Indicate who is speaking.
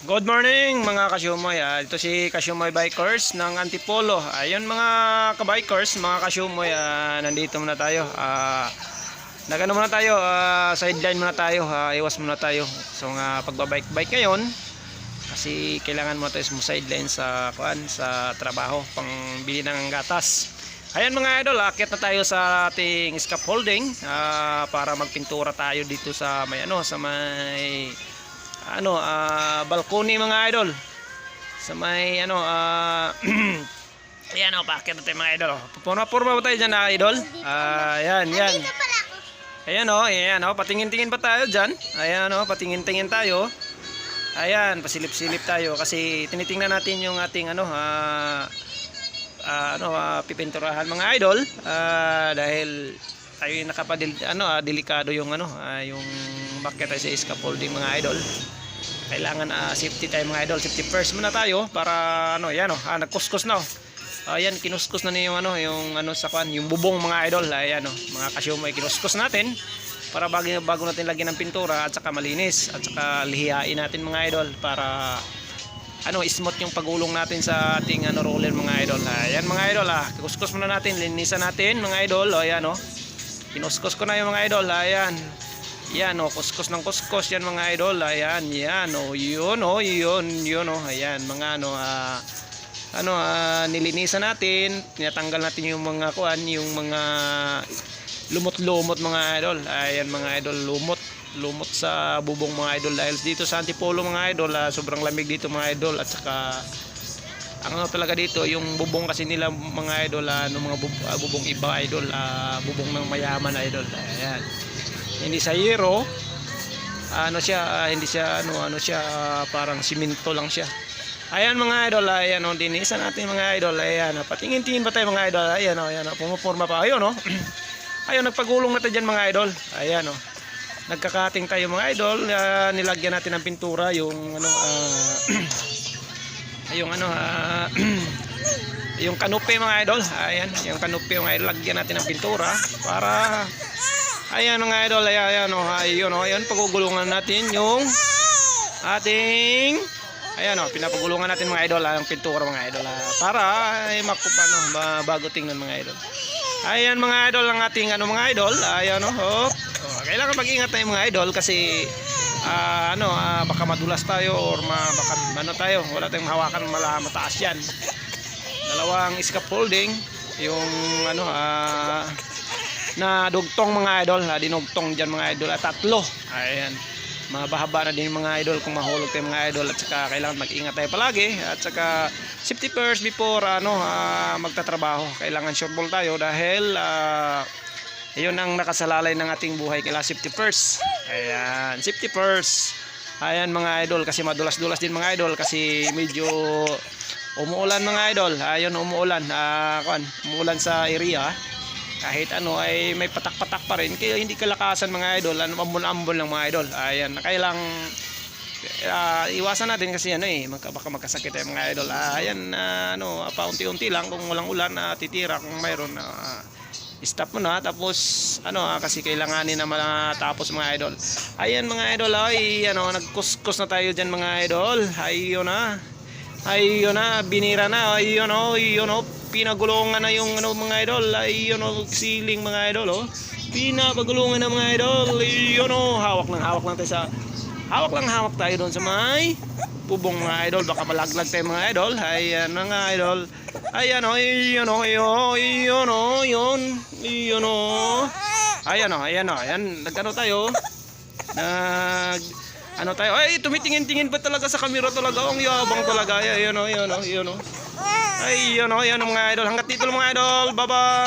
Speaker 1: Good morning mga kasyumoy. Ito si Kasyumoy Bikers ng Antipolo. Ayun mga kabikers, mga kasyumoy, nandito muna tayo. Nagano muna tayo, sideline muna tayo, iwas muna tayo. So pagbabike-bike ngayon kasi kailangan mo tayo sideline sa sa trabaho, pangbili ng gatas. Ayan mga idol, akit na tayo sa ating scaffolding para magpintura tayo dito sa may balcony mga idol. Sa may ayan paakit natin mga idol. Purma ba tayo dyan idol? Ayan. Ayan patingin-tingin pa tayo dyan. Ayan patingin-tingin tayo. Ayan, pasilip-silip tayo kasi tinitingnan natin yung ating pipinturahan mga idol. Dahil tayo yung delikado yung yung bakit tayo sa scaffolding mga idol. Kailangan safety tayo mga idol, safety first muna tayo para nagkuskus na. Ayan, kinuskus na niyo yung bubong mga idol. Ayan mga kasyumoy, kinuskus natin para bago natin lagyan ng pintura at saka malinis at saka lihihain natin mga idol para smooth yung pagulong natin sa ating roller mga idol. Ayan mga idol, kuskus muna natin, linisan natin mga idol. Ayan kinuskus ko na yung mga idol. Ayan. Yan kuskus ng kuskus yan mga idol. Ayan, yan yun. Ayan mga nilinisan natin, tinatanggal natin yung mga yung mga lumot-lumot mga idol. Ayan mga idol, lumot sa bubong mga idol dahil dito sa Antipolo mga idol, sobrang lamig dito mga idol at saka talaga dito yung bubong kasi nila mga idol, mga bubong iba idol, bubong ng mayaman idol. Ayan, hindi sa yero, hindi siya parang simento lang siya. Ayan mga idol, ayan dinisan natin mga idol. Ayan, patingin-tingin pa tayo mga idol. Ayan pumuporma pa. Ayun ayun, nagpagulong natin dyan mga idol. Ayan nagkakating tayo mga idol. Nilagyan natin ng pintura yung yung kanupe mga idol. Ayan, yung kanupe mga idol, lagyan natin ng pintura para ayan mga idol. Ayan pagugulungan natin yung ating pinapagulungan natin mga idol ang pintura mga idol para bago tingnan mga idol. Ayan mga idol, ang ating mga idol. Ayan kailangan mag-ingat tayo mga idol kasi baka madulas tayo or baka tayo, wala tayong mahawakan, mataas yan. Dalawang scaffolding yung na dugtong mga idol, dinugtong dyan mga idol, tatlo. Ayan, mabahaba na din mga idol kung mahulog tayo mga idol. At saka kailangan mag-ingat tayo palagi at saka safety first before magtatrabaho. Kailangan sure ball tayo dahil yun ang nakasalalay ng ating buhay. Kailangan safety first. Ayan, safety first. Ayan mga idol, kasi madulas-dulas din mga idol kasi medyo umuulan mga idol. Ayun, umuulan sa area. Kahit ay may patak-patak pa rin, kaya hindi kalakasan mga idol, ambon-ambon lang mga idol. Ayan, kailang iwasan natin kasi baka magkasakit tayo mga idol. Ayan, paunti-unti lang, kung walang ulan titira, kung mayroon stop mo na, tapos kasi kailanganin na matapos mga idol. Ayan mga idol, nagkuskus na tayo dyan mga idol. Ayun na, binira na. Ayun pinagulungan na yung mga idol. Ayun ceiling mga idol pinapagulungan na mga idol. Ayun hawak tayo doon sa may bubong mga idol, baka malaglag tayo mga idol. Ayan mga idol. Ayan nagano tayo, tayo, ay tumitingin-tingin pa talaga sa camera talaga, ang yabang talaga. Ayun mga idol, hanggat dito mga idol, bye bye.